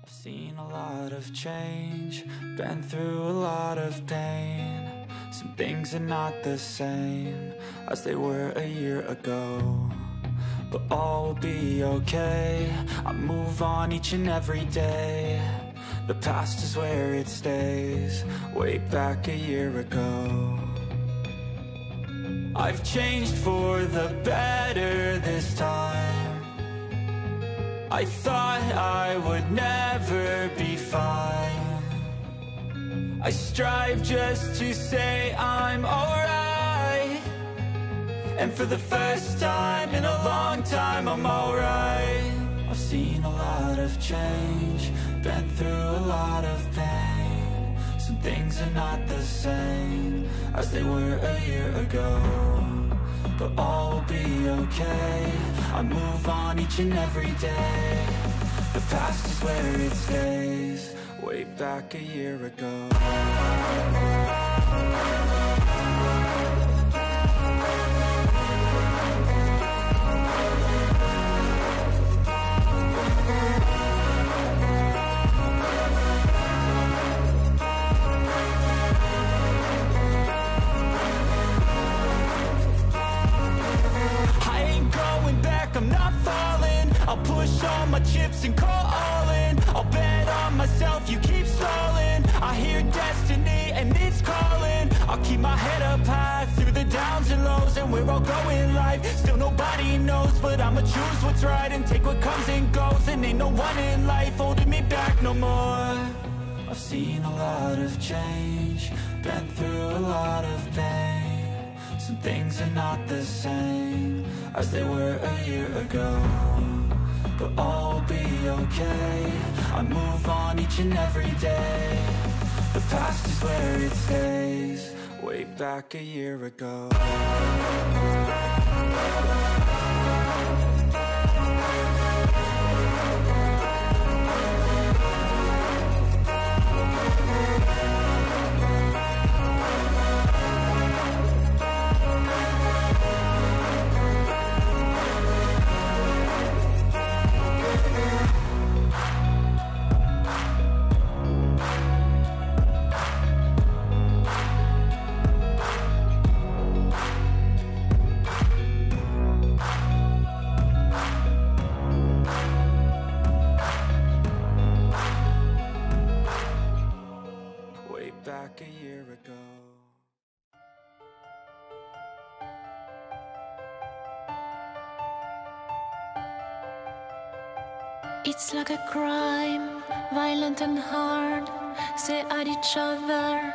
I've seen a lot of change, been through a lot of pain. Some things are not the same as they were a year ago, but all will be okay. I move on each and every day. The past is where it stays, way back a year ago. I've changed for the better this time. I thought I would never be fine. I strive just to say I'm alright, and for the first time in a long time I'm alright. I've seen a lot of change, been through a lot of pain. Some things are not the same as they were a year ago, but all will be okay. I move on each and every day. The past is where it stays, way back a year ago. I'm not falling, I'll push all my chips and call all in. I'll bet on myself, you keep stalling. I hear destiny and it's calling. I'll keep my head up high through the downs and lows, and we're all going life. Still nobody knows, but I'ma choose what's right and take what comes and goes. And ain't no one in life holding me back no more. I've seen a lot of change, been through a lot of pain. Some things are not the same as they were a year ago, but all will be okay. I move on each and every day. The past is where it stays, way back a year ago. Back a year ago. It's like a crime, violent and hard. Stare at each other,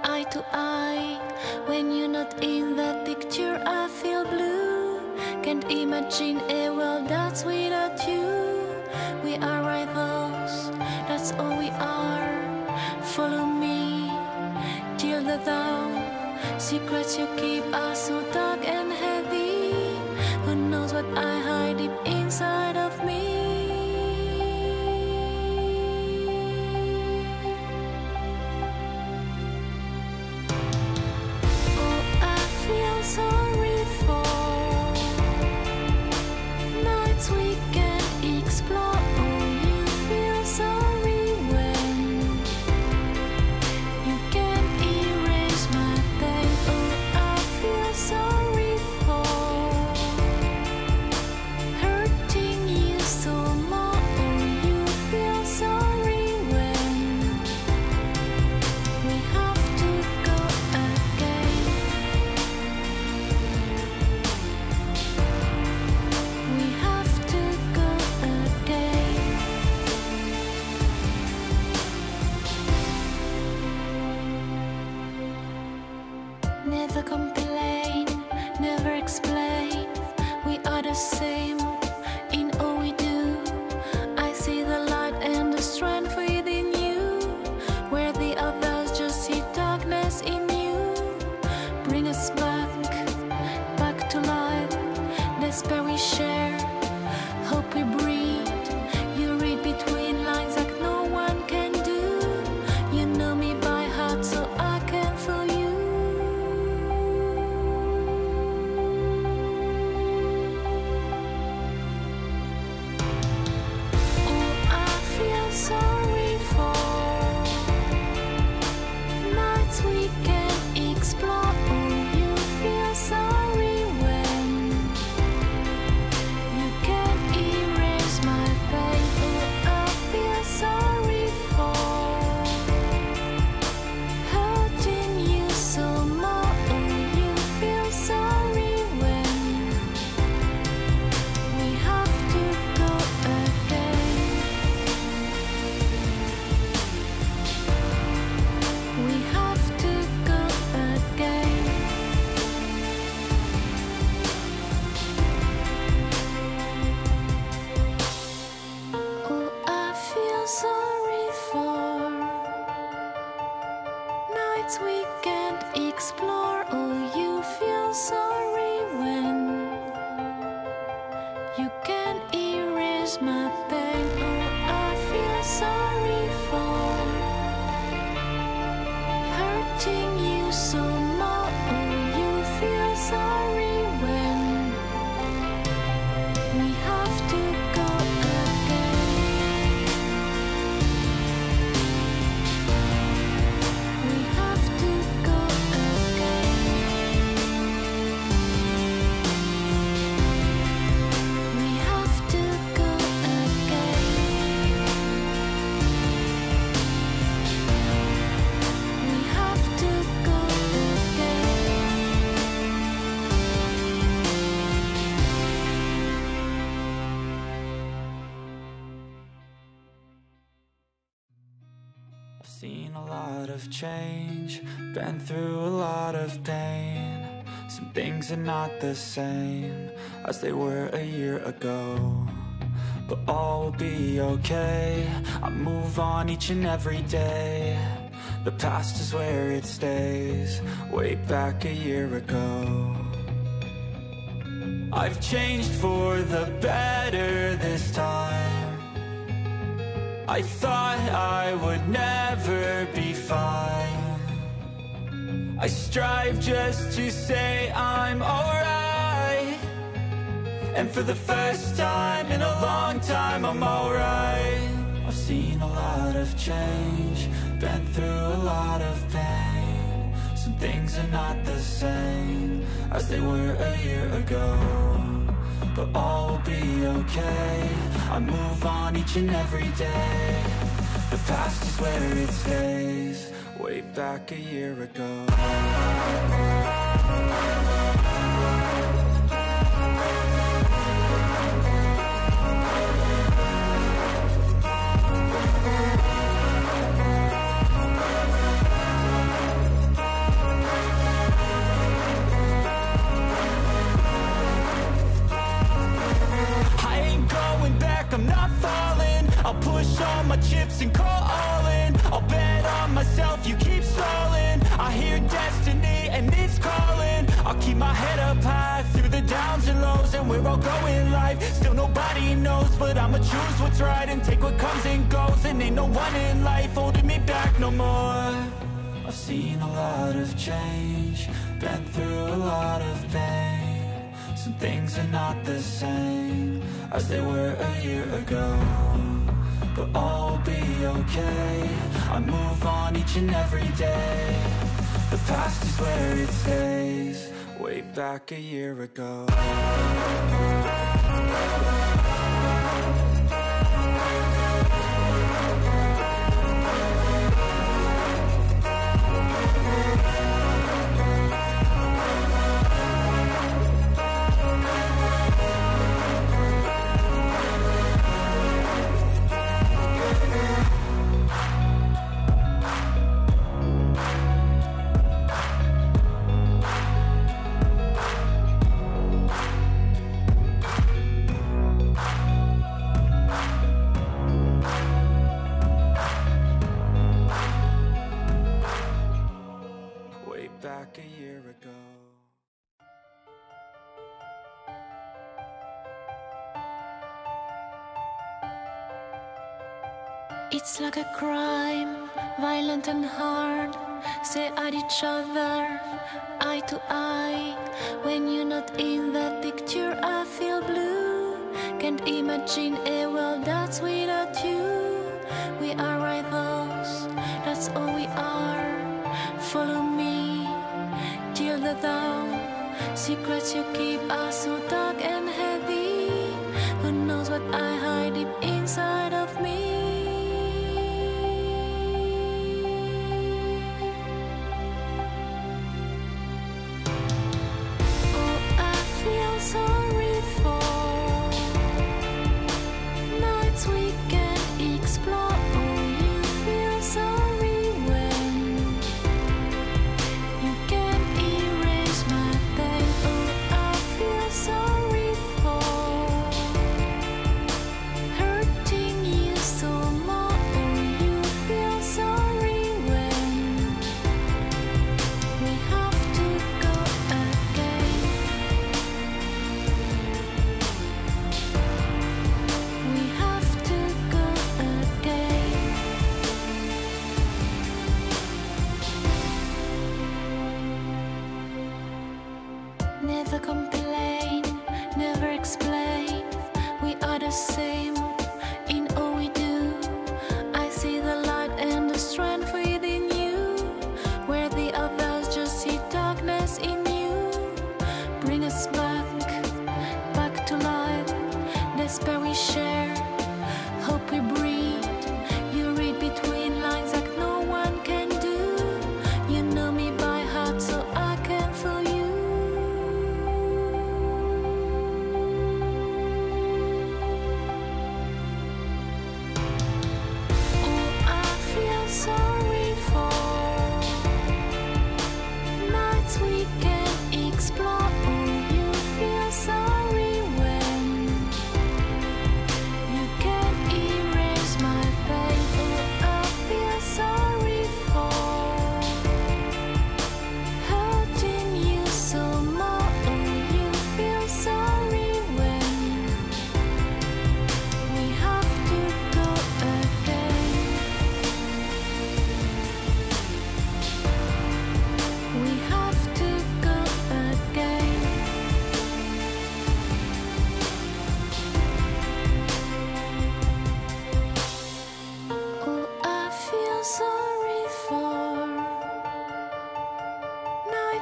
eye to eye. When you're not in the picture, I feel blue. Can't imagine a world that's without you. We are rivals, that's all we are. Follow me till the dawn. Secrets you keep are so dark and heavy. Who knows what I hide deep inside of me? Oh, I feel sorry for nights we can explore. Oh, you feel sorry when you can't erase my pain. Oh, I feel sorry for hurting you so much. Oh, you feel sorry when we have to go again. We have to go again. Never complain, never explain. We are the same in all we do. I see the light and the strength within you, where the others just see darkness in you. Bring us back to life. Despair we share, hope we breathe. You read between lines like no one can do. You know me by heart, so I can feel you. sorry for nights we can't explore. Oh, you feel sorry when you can't erase my pain. Oh, I feel sorry for hurting you so much. Oh, you feel sorry when we have to go again. We have to go again. We have to go again. We have to go I've seen a lot of change, been through a lot of pain. Some things are not the same as they were a year ago, but all will be okay. I move on each and every day. The past is where it stays, way back a year ago. I've changed for the better this time. I thought I would never be fine. I strive just to say I'm alright, and for the first time in a long time I'm alright. I've seen a lot of change, been through a lot of pain. Some things are not the same as they were a year ago, but all will be okay. I move on each and every day. The past is where it stays, way back a year ago. I'm not falling. I'll push all my chips and call all in. I'll bet on myself, you keep stalling. I hear destiny and it's calling. I'll keep my head up high through the downs and lows, and we're all going life. Still nobody knows, but I'ma choose what's right and take what comes and goes. And ain't no one in life holding me back no more. I've seen a lot of change, been through a lot of pain. Some things are not the same as they were a year ago, but all will be okay. I move on each and every day. The past is where it stays, way back a year ago. Back a year ago. It's like a crime, violent and hard. Stare at each other, eye to eye. When you're not in that picture, I feel blue. Can't imagine a world that's without you. We are rivals, that's all we are. Follow me till the dawn. Secrets you keep are so dark and heavy. Who knows what I hide deep inside of me? Oh, I feel sorry for nights we can't explore. Oh, you feel sorry when you can't erase my pain. Oh, I feel sorry for hurting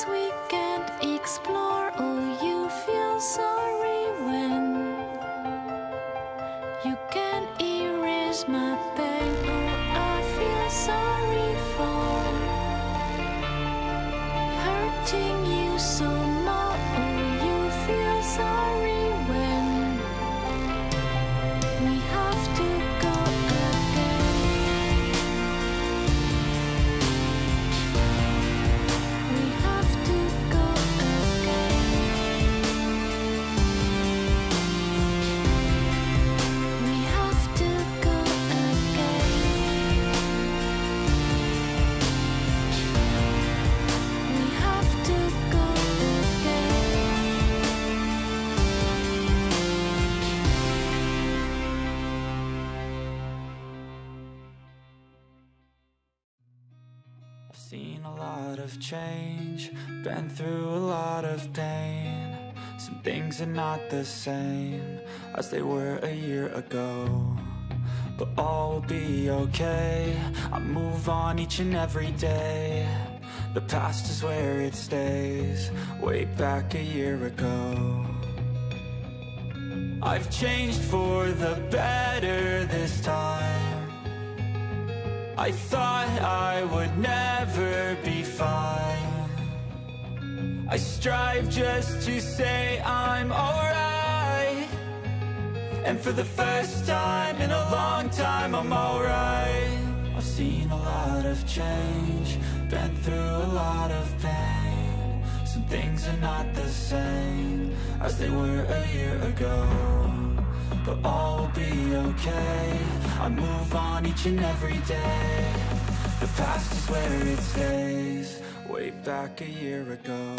words we can't explore. Oh, you feel sorry when you can't erase my pain. Oh, I feel sorry for hurting you so much. Oh, you feel sorry when we have to go again. We have to go again. We have to go again. We have to go I've seen a lot of change, been through a lot of pain. Some things are not the same as they were a year ago, but all will be okay. I move on each and every day. The past is where it stays, way back a year ago. I've changed for the better this time. I thought I would never be fine. I strive just to say I'm alright, and for the first time in a long time I'm alright. I've seen a lot of change, been through a lot of pain. Some things are not the same as they were a year ago, but all will be okay. I move on each and every day. The past is where it stays, way back a year ago.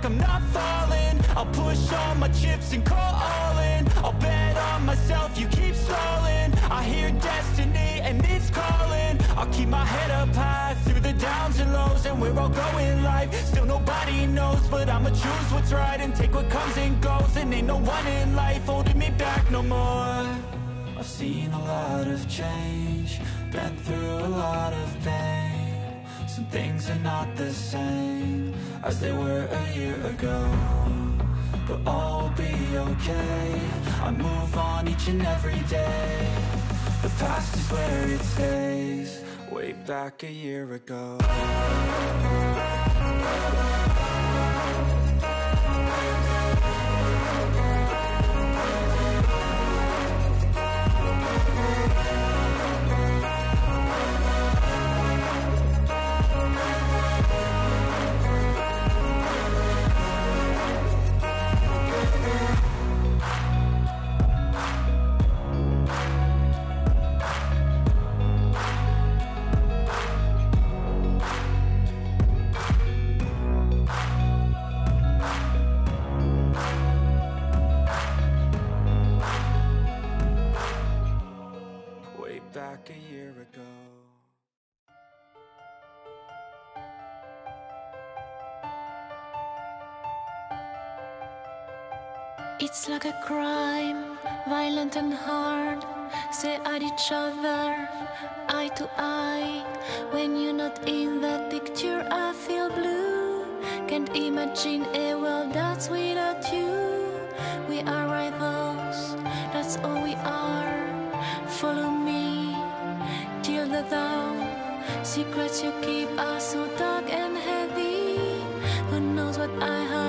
I'm not falling. I'll push all my chips and call all in. I'll bet on myself, you keep stalling. I hear destiny and it's calling. I'll keep my head up high through the downs and lows, and we're all going life. Still nobody knows, but I'ma choose what's right and take what comes and goes. And ain't no one in life holding me back no more. I've seen a lot of change, been through a lot of pain. Some things are not the same as they were a year ago, but all will be okay. I move on each and every day. The past is where it stays, way back a year ago. Back a year ago. It's like a crime, violent and hard. Stare at each other, eye to eye. When you're not in that picture, I feel blue. Can't imagine a world that's without you. We are rivals, that's all we are. Follow me till the dawn. Secrets you keep are so dark and heavy. Who knows what I have